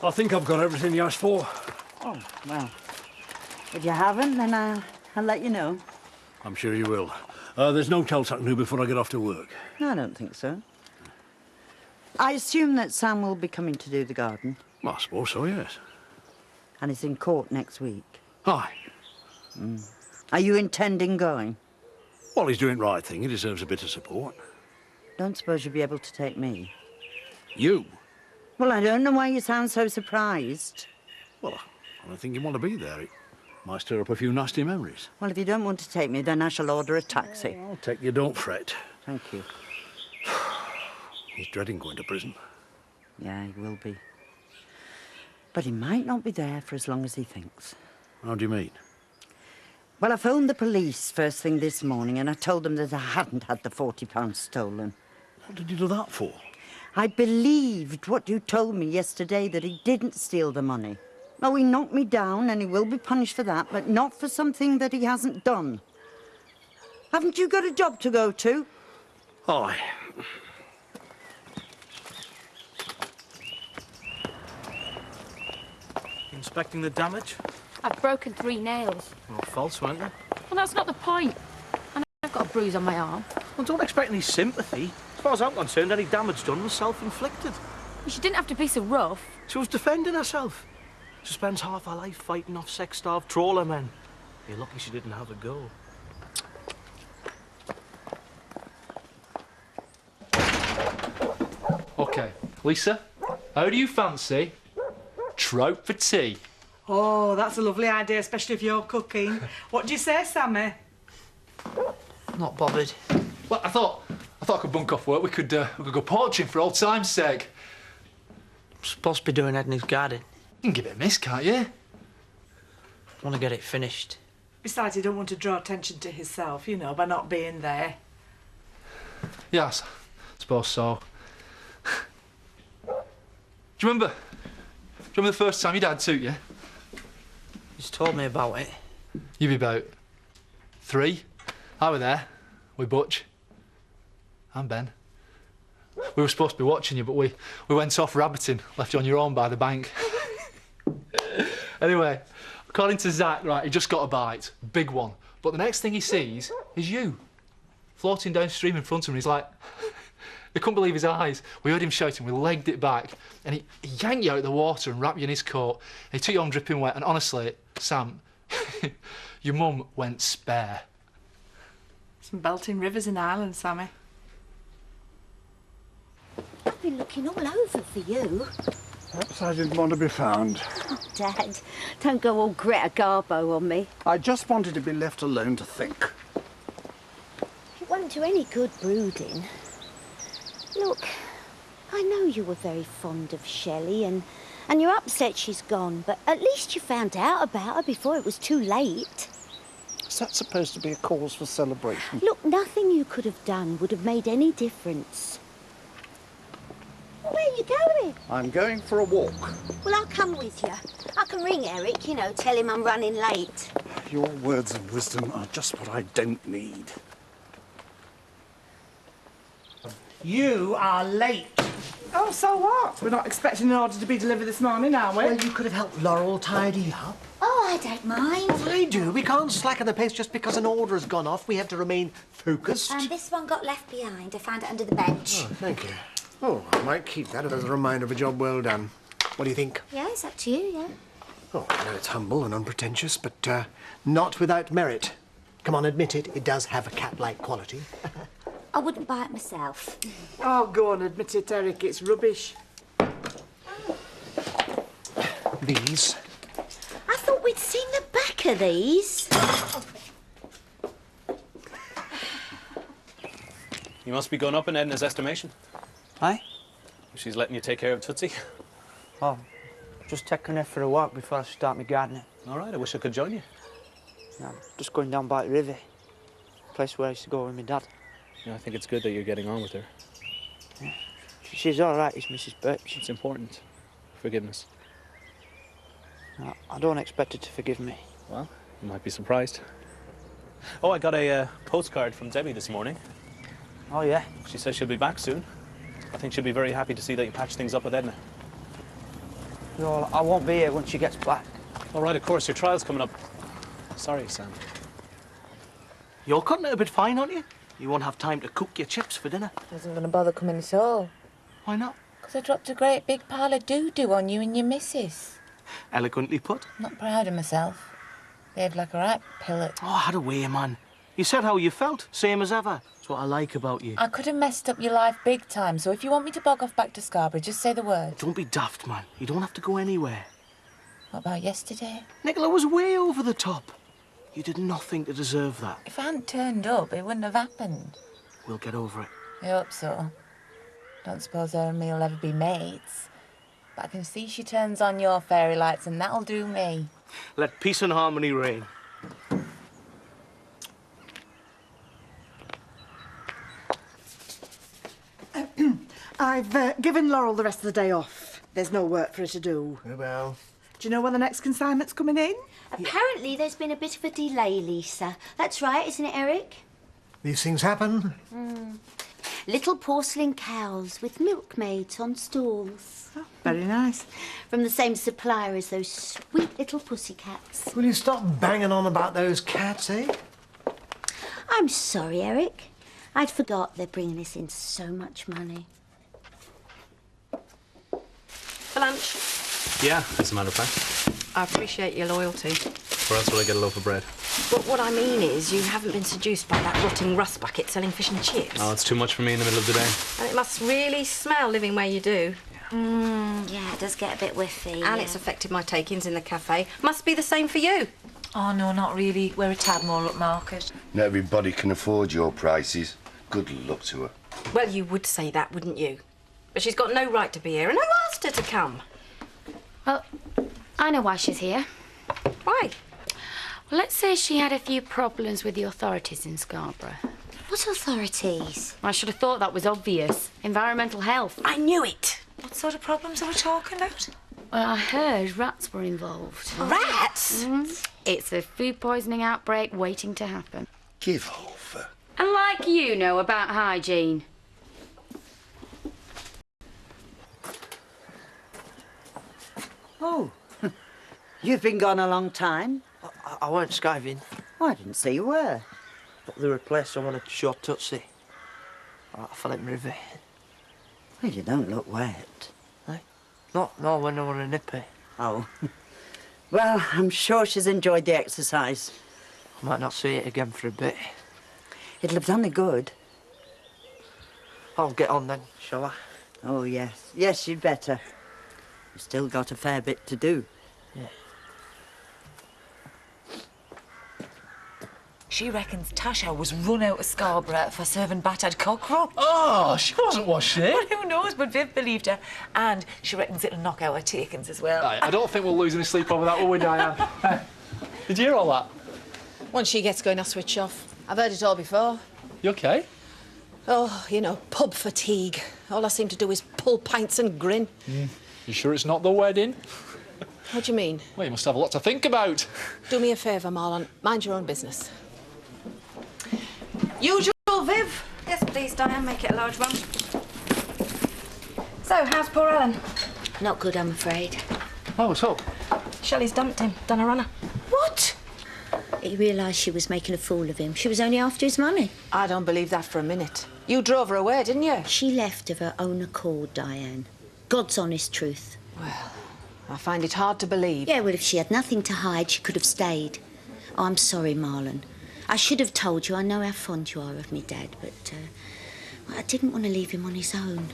I think I've got everything you asked for. Oh, well. If you haven't, then I'll let you know. I'm sure you will. There's no tell I can do before I get off to work. No, I don't think so. I assume that Sam will be coming to do the garden. Well, I suppose so, yes. And he's in court next week. Aye. Are you intending going? Well, he's doing the right thing. He deserves a bit of support. Don't suppose you'll be able to take me? You? Well, I don't know why you sound so surprised. Well, I don't think you want to be there. It might stir up a few nasty memories. Well, if you don't want to take me, then I shall order a taxi. I'll take you, don't fret. Thank you. He's dreading going to prison. Yeah, he will be. But he might not be there for as long as he thinks. How do you mean? Well, I phoned the police first thing this morning and I told them that I hadn't had the £40 stolen. What did you do that for? I believed what you told me yesterday, that he didn't steal the money. Oh, he knocked me down and he will be punished for that, but not for something that he hasn't done. Haven't you got a job to go to? Aye. Inspecting the damage? I've broken 3 nails. Well, false, weren't they? Well, that's not the point. And I've got a bruise on my arm. Well, don't expect any sympathy. As far as I'm concerned, any damage done was self-inflicted. Well, she didn't have to be so rough. She was defending herself. She spends half her life fighting off sex-starved trawler men. You're lucky she didn't have a go. OK, Lisa, how do you fancy trout for tea? Oh, that's a lovely idea, especially if you're cooking. What do you say, Sammy? Not bothered. Well, I thought I could bunk off work. We could go poaching for old time's sake. I'm supposed to be doing Edna's garden. You can give it a miss, can't you? I want to get it finished. Besides, he don't want to draw attention to himself, you know, by not being there. Yes, I suppose so. Do you remember the first time your dad took you? He's told me about it. You be about 3. I were there with Butch and Ben. We were supposed to be watching you, but we went off rabbiting, left you on your own by the bank. Anyway, according to Zach, right, he just got a bite, big one. But the next thing he sees is you, floating downstream in front of him. He's like, he couldn't believe his eyes. We heard him shouting, we legged it back, and he yanked you out of the water and wrapped you in his coat. And he took you home dripping wet, and honestly, Sam, your mum went spare. Some belting rivers in Ireland, Sammy. I've been looking all over for you. Perhaps I didn't want to be found. Oh, Dad, don't go all Greta Garbo on me. I just wanted to be left alone to think. It won't do any good brooding. Look, I know you were very fond of Shelley and you're upset she's gone, but at least you found out about her before it was too late. Is that supposed to be a cause for celebration? Look, nothing you could have done would have made any difference. Where are you going? I'm going for a walk. Well, I'll come with you. I can ring Eric, you know, tell him I'm running late. Your words of wisdom are just what I don't need. You are late. Oh, so what? We're not expecting an order to be delivered this morning, are we? Well, you could have helped Laurel tidy up. Oh, I don't mind. I do. We can't slacken the pace just because an order has gone off. We have to remain focused. And this one got left behind. I found it under the bench. Oh, thank you. Oh, I might keep that as a reminder of a job well done. What do you think? Yeah, it's up to you, yeah. Oh, I know it's humble and unpretentious, but not without merit. Come on, admit it. It does have a cat-like quality. I wouldn't buy it myself. Oh, go on, admit it, Eric. It's rubbish. These. I thought we'd seen the back of these. You must be going up in Edna's estimation. Aye? She's letting you take care of Tootsie. Oh, Just taking her for a walk before I start my gardening. All right, I wish I could join you. No, I'm just going down by the river. Place where I used to go with my dad. Yeah, I think it's good that you're getting on with her. Yeah. She's all right, it's Mrs. Birch. It's important. Forgiveness. No, I don't expect her to forgive me. Well, you might be surprised. Oh, I got a postcard from Debbie this morning. Oh, yeah? She says she'll be back soon. I think she'll be very happy to see that you patch things up with Edna. No, I won't be here when she gets back. All right, of course, your trial's coming up. Sorry, Sam. You're cutting it a bit fine, aren't you? You won't have time to cook your chips for dinner. I wasn't going to bother coming at all. Why not? Because I dropped a great big pile of doo-doo on you and your missus. Eloquently put. Not proud of myself. Behaved like a right pillock. Oh, had a way, man. You said how you felt, same as ever. That's what I like about you. I could have messed up your life big time, so if you want me to bog off back to Scarborough, just say the word. Don't be daft, man. You don't have to go anywhere. What about yesterday? Nicola was way over the top. You did nothing to deserve that. If I hadn't turned up, it wouldn't have happened. We'll get over it. I hope so. Don't suppose her and me will ever be mates. But I can see she turns on your fairy lights, and that'll do me. Let peace and harmony reign. I've given Laurel the rest of the day off. There's no work for her to do. Oh, well. Do you know when the next consignment's coming in? Apparently there's been a bit of a delay, Lisa. That's right, isn't it, Eric? These things happen. Little porcelain cows with milkmaids on stalls. Oh, very nice. From the same supplier as those sweet little pussycats. Will you stop banging on about those cats, eh? I'm sorry, Eric. I'd forgot they're bringing us in so much money. For lunch? Yeah, as a matter of fact. I appreciate your loyalty. Or else will I get a loaf of bread? But what I mean is, you haven't been seduced by that rotting rust bucket selling fish and chips. Oh, it's too much for me in the middle of the day. And it must really smell living where you do. Yeah, it does get a bit whiffy. And it's affected my take-ins in the cafe. Must be the same for you. Oh, no, not really. We're a tad more upmarket. Not everybody can afford your prices. Good luck to her. Well, you would say that, wouldn't you? But she's got no right to be here, and who asked her to come? Well, I know why she's here. Why? Well, let's say she had a few problems with the authorities in Scarborough. What authorities? I should have thought that was obvious. Environmental health. I knew it. What sort of problems are we talking about? Well, I heard rats were involved. Rats? It's a food poisoning outbreak waiting to happen. Give over. And like you know about hygiene. Oh, you've been gone a long time. I weren't skiving, Oh, I didn't see you were. but there were a place I wanted to show Tootsie. I fell in the river. Well, you don't look wet. No, when I were a nippy. Oh. Well, I'm sure she's enjoyed the exercise. I might not see it again for a bit. It'll have done her good. I'll get on then, shall I? Oh, yes. Yes, you'd better. You've still got a fair bit to do. Yeah. She reckons Tasha was run out of Scarborough for serving battered cockroach. Oh, she wasn't, was she? Well, who knows, but Viv believed her. And she reckons it'll knock out her takings as well. I don't think we'll lose any sleep over that, will we, Diane? Did you hear all that? Once she gets going, I switch off. I've heard it all before. You okay? Oh, you know, pub fatigue. All I seem to do is pull pints and grin. You sure it's not the wedding? What do you mean? Well, you must have a lot to think about. Do me a favour, Marlon. Mind your own business. Usual, Viv? Yes, please, Diane. Make it a large one. So, how's poor Alan? Not good, I'm afraid. Oh, what's up? Shelley's dumped him, done a runner. What? He realised she was making a fool of him. She was only after his money. I don't believe that for a minute. You drove her away, didn't you? She left of her own accord, Diane. God's honest truth. Well, I find it hard to believe. Yeah, well, if she had nothing to hide, she could have stayed. Oh, I'm sorry, Marlon. I should have told you. I know how fond you are of me, Dad, but I didn't want to leave him on his own.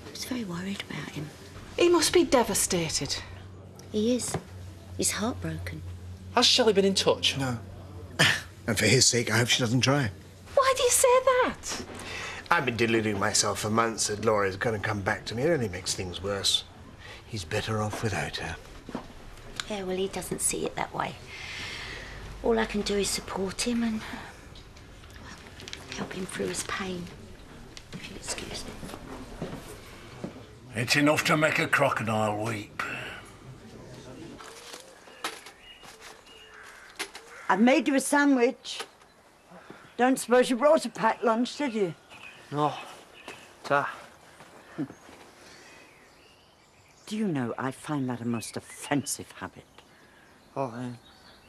I was very worried about him. He must be devastated. He is. He's heartbroken. Has Shelley been in touch? No. And for his sake, I hope she doesn't try. Why do you say that? I've been deluding myself for months that Laura's going to come back to me. It only makes things worse. He's better off without her. Yeah, well, he doesn't see it that way. All I can do is support him and help him through his pain, if you'll excuse me. It's enough to make a crocodile weep. I've made you a sandwich. Don't suppose you brought a packed lunch, did you? No. Ta. Do you know, I find that a most offensive habit. Oh,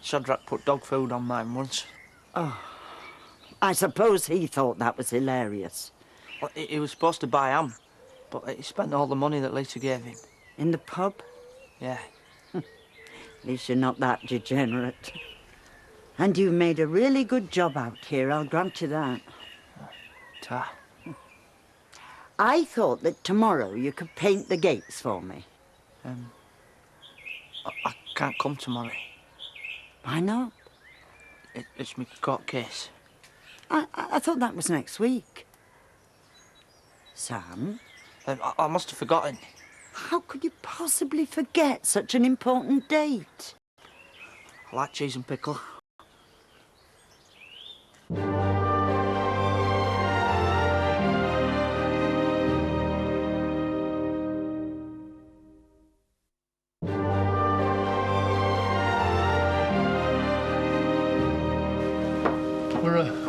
Shadrach put dog food on mine once. Oh, I suppose he thought that was hilarious. Well, he was supposed to buy ham, but he spent all the money that Lisa gave him. In the pub? Yeah. At least you're not that degenerate. And you've made a really good job out here, I'll grant you that. Ta. I thought that tomorrow you could paint the gates for me. I can't come tomorrow. Why not? It's my court case. I thought that was next week. Sam? I must have forgotten. How could you possibly forget such an important date? I like cheese and pickle.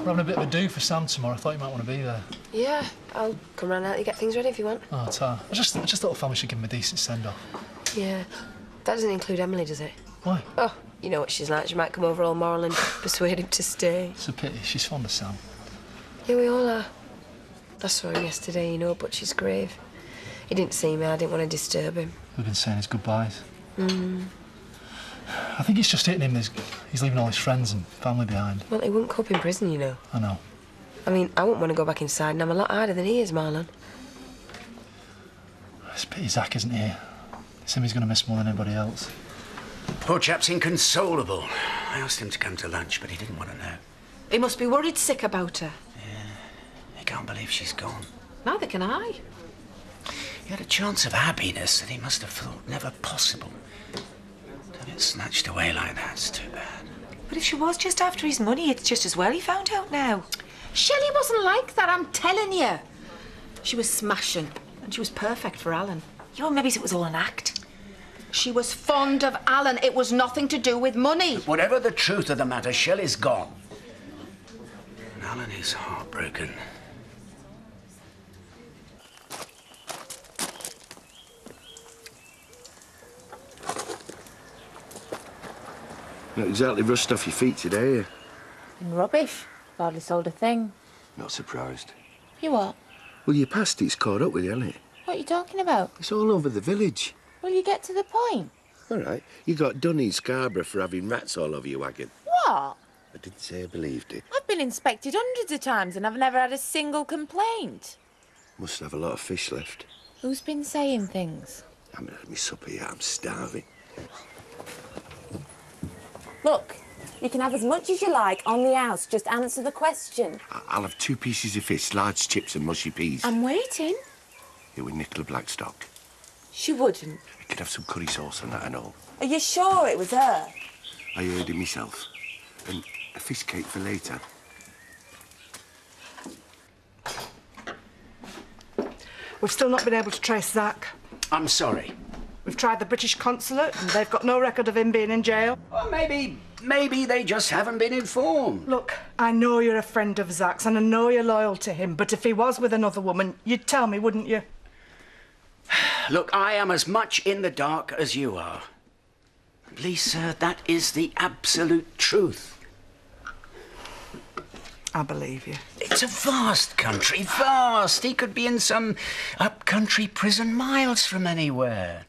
We're having a bit of a do for Sam tomorrow. I thought you might want to be there. Yeah, I'll come round and help you get things ready if you want. Oh, Ta. I just thought the family should give him a decent send-off. Yeah. That doesn't include Emily, does it? Why? Oh, you know what she's like. She might come over all moral and persuade him to stay. It's a pity. She's fond of Sam. Yeah, we all are. I saw him yesterday, you know, but she's grave. He didn't see me. I didn't want to disturb him. We've been saying his goodbyes. I think it's just hitting him. He's leaving all his friends and family behind. Well, he wouldn't cope in prison, you know. I know. I mean, I wouldn't want to go back inside, and I'm a lot harder than he is, Marlon. It's a pity Zach isn't here. It's him he's going to miss more than anybody else. Poor chap's inconsolable. I asked him to come to lunch, but he didn't want to know. He must be worried sick about her. He can't believe she's gone. Neither can I. He had a chance of happiness that he must have thought never possible. To have it snatched away like that's too bad. But if she was just after his money, it's just as well he found out now. Shelley wasn't like that, I'm telling you. She was smashing, and she was perfect for Alan. You know, maybe it was all an act. She was fond of Alan. It was nothing to do with money. But whatever the truth of the matter, Shelley's gone. And Alan is heartbroken. Not exactly rushed off your feet today, are you? Been rubbish. Hardly sold a thing. Not surprised. You what? Well, your past it's caught up with you, hasn't it? What are you talking about? It's all over the village. Will you get to the point? All right. You got done in Scarborough for having rats all over your wagon. What? I didn't say I believed it. I've been inspected hundreds of times and I've never had a single complaint. Must have a lot of fish left. Who's been saying things? I haven't had my supper yet. I'm starving. Look, you can have as much as you like on the house. Just answer the question. I'll have 2 pieces of fish, large chips and mushy peas. I'm waiting. Here with Nicola Blackstock. She wouldn't. You could have some curry sauce and that and all. Are you sure it was her? I heard it myself. And a fish cake for later. We've still not been able to trace Zach. I'm sorry. We've tried the British consulate, and they've got no record of him being in jail. Well, maybe they just haven't been informed. Look, I know you're a friend of Zach's, and I know you're loyal to him, but if he was with another woman, you'd tell me, wouldn't you? Look, I am as much in the dark as you are. Lisa, that is the absolute truth. I believe you. It's a vast country, vast. He could be in some up-country prison miles from anywhere.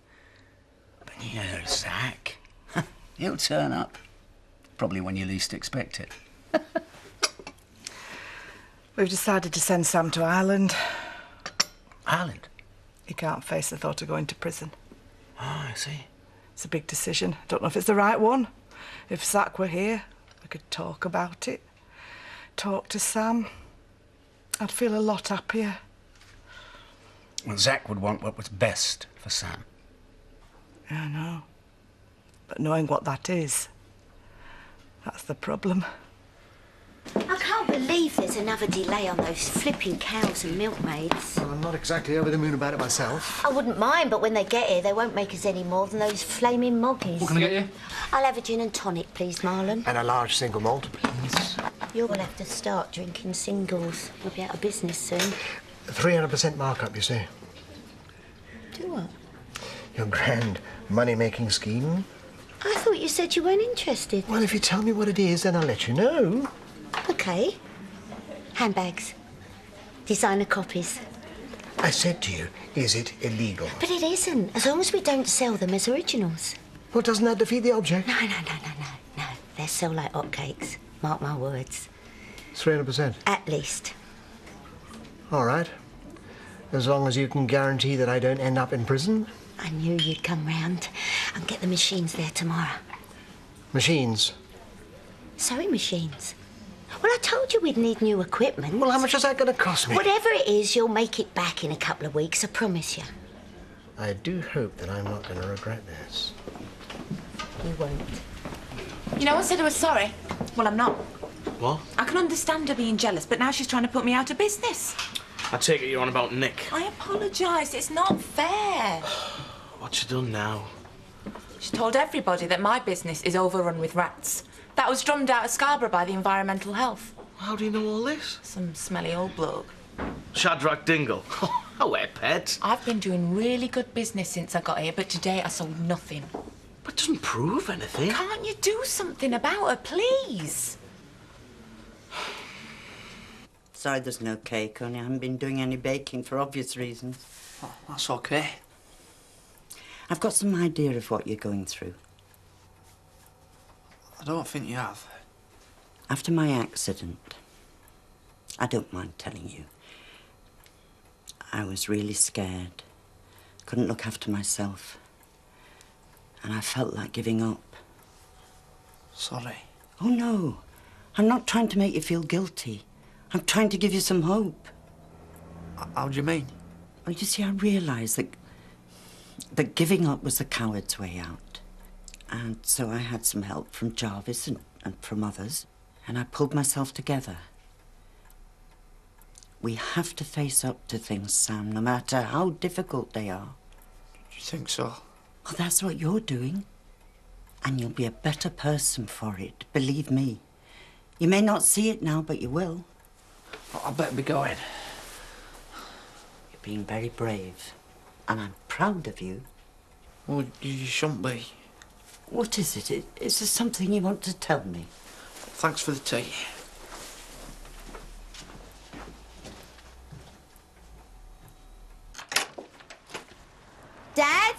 But you know, Zach, he'll turn up. Probably when you least expect it. We've decided to send Sam to Ireland. Ireland? He can't face the thought of going to prison. Oh, I see. It's a big decision. I don't know if it's the right one. If Zach were here, we could talk about it. Talk to Sam. I'd feel a lot happier. Well, Zach would want what was best for Sam. I know. But knowing what that is, that's the problem. I can't believe there's another delay on those flipping cows and milkmaids. Well, I'm not exactly over the moon about it myself. I wouldn't mind, but when they get here, they won't make us any more than those flaming moggies. What can I get you? I'll have a gin and tonic, please, Marlon. And a large single malt, please. You're going to have to start drinking singles. We'll be out of business soon. 300% markup, you see. Do what? Your grand money-making scheme. I thought you said you weren't interested. Well, if you tell me what it is, then I'll let you know. OK. Handbags. Designer copies. I said to you, is it illegal? But it isn't, as long as we don't sell them as originals. Well, doesn't that defeat the object? No. They'll sell like hotcakes. Mark my words. 300%? At least. All right. As long as you can guarantee that I don't end up in prison. I knew you'd come round and get the machines there tomorrow. Machines? Sewing machines. Well, I told you we'd need new equipment. Well, how much is that going to cost me? Whatever it is, you'll make it back in a couple of weeks, I promise you. I do hope that I'm not going to regret this. You won't. You know, I said I was sorry. Well, I'm not. What? I can understand her being jealous, but now she's trying to put me out of business. I take it you're on about Nick. I apologise. It's not fair. What's she done now? She told everybody that my business is overrun with rats. That was drummed out of Scarborough by the Environmental Health. How do you know all this? Some smelly old bloke. Shadrach Dingle. I wear pets. I've been doing really good business since I got here, but today I sold nothing. But it doesn't prove anything. Can't you do something about her, please? Sorry there's no cake, only I haven't been doing any baking for obvious reasons. Oh, that's OK. I've got some idea of what you're going through. I don't think you have. After my accident, I don't mind telling you, I was really scared. Couldn't look after myself. And I felt like giving up. Sorry. Oh, no. I'm not trying to make you feel guilty. I'm trying to give you some hope. How do you mean? Well, you see, I realised that giving up was the coward's way out. And so I had some help from Jarvis and from others, and I pulled myself together. We have to face up to things, Sam, no matter how difficult they are. Do you think so? Well, that's what you're doing. And you'll be a better person for it, believe me. You may not see it now, but you will. I better be going. You're being very brave, and I'm proud of you. Well, you shouldn't be. What is it? Is there something you want to tell me? Thanks for the tea. Dad?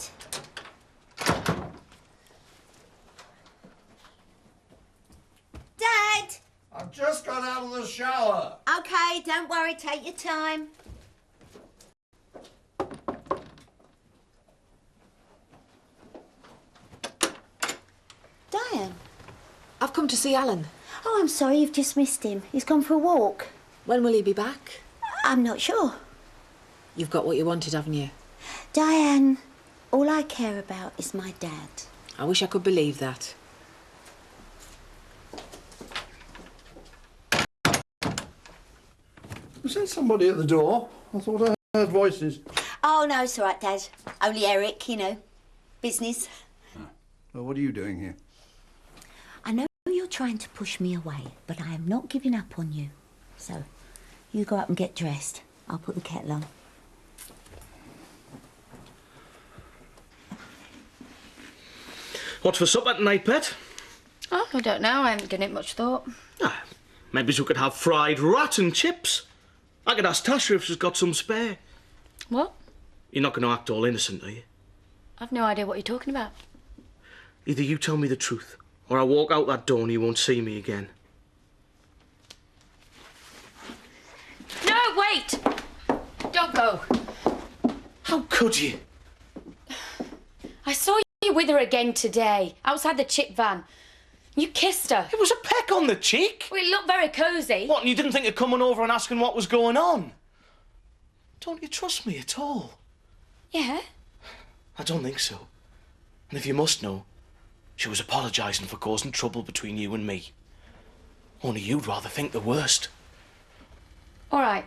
Dad? I've just got out of the shower. OK, don't worry, take your time. Diane? I've come to see Alan. Oh, I'm sorry, you've just missed him. He's gone for a walk. When will he be back? I'm not sure. You've got what you wanted, haven't you? Diane, all I care about is my dad. I wish I could believe that. Was there somebody at the door? I thought I heard voices. Oh, no, it's all right, Dad. Only Eric, you know. Business. Well, what are you doing here? I know you're trying to push me away, but I am not giving up on you. So, you go up and get dressed. I'll put the kettle on. What's for supper tonight, Pet? Oh, I don't know. I haven't given it much thought. Maybe we could have fried rat and chips. I could ask Tasha if she's got some spare. What? You're not going to act all innocent, are you? I've no idea what you're talking about. Either you tell me the truth, or I walk out that door and you won't see me again. No, wait! Don't go. How could you? I saw you with her again today, outside the chip van. You kissed her. It was a peck on the cheek. Well, it looked very cosy. What, and you didn't think of coming over and asking what was going on? Don't you trust me at all? Yeah. I don't think so. And if you must know, she was apologising for causing trouble between you and me. Only you'd rather think the worst. All right.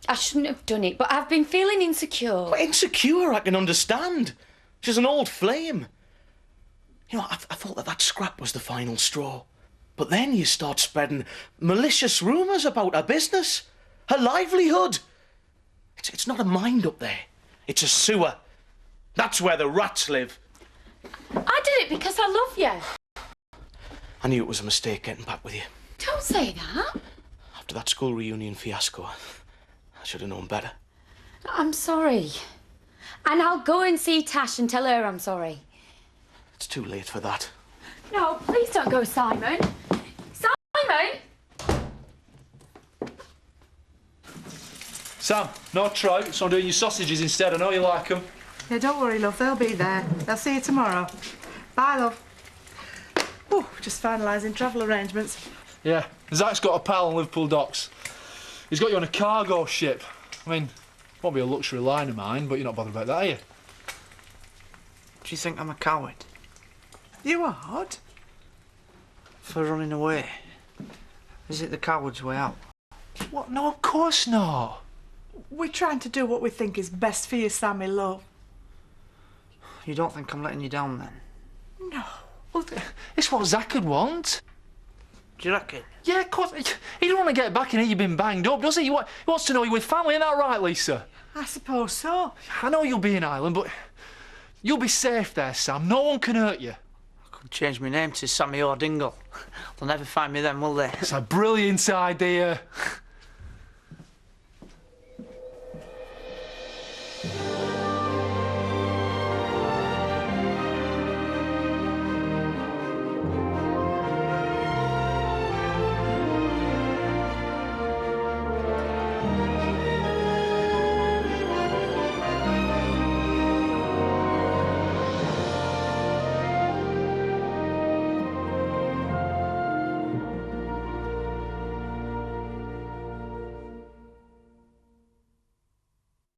I shouldn't have done it, but I've been feeling insecure. But insecure, I can understand. She's an old flame. You know, I thought that scrap was the final straw. But then you start spreading malicious rumours about her business, her livelihood. It's not a mind up there. It's a sewer. That's where the rats live. I did it because I love you. I knew it was a mistake getting back with you. Don't say that. After that school reunion fiasco, I should have known better. I'm sorry. And I'll go and see Tash and tell her I'm sorry. It's too late for that. No, please don't go, Simon. Simon! Sam, no trout, so I'm doing your sausages instead. I know you like them. Yeah, don't worry, love. They'll be there. I'll see you tomorrow. Bye, love. Oh, just finalising travel arrangements. Yeah, Zach's got a pal on Liverpool docks. He's got you on a cargo ship. I mean, won't be a luxury line of mine, but you're not bothered about that, are you? Do you think I'm a coward? You are? For running away? Is it the coward's way out? What? No, of course not. We're trying to do what we think is best for you, Sammy, love. You don't think I'm letting you down then? No. Well, it's what Zach would want. Do you reckon? Yeah, of course. He don't want to get back and hear you've been banged up, does he? He wants to know you're with family, isn't that right, Lisa? I suppose so. I know you'll be in Ireland, but you'll be safe there, Sam. No one can hurt you. I could change my name to Sammy O'Dingle. They'll never find me then, will they? It's a brilliant idea.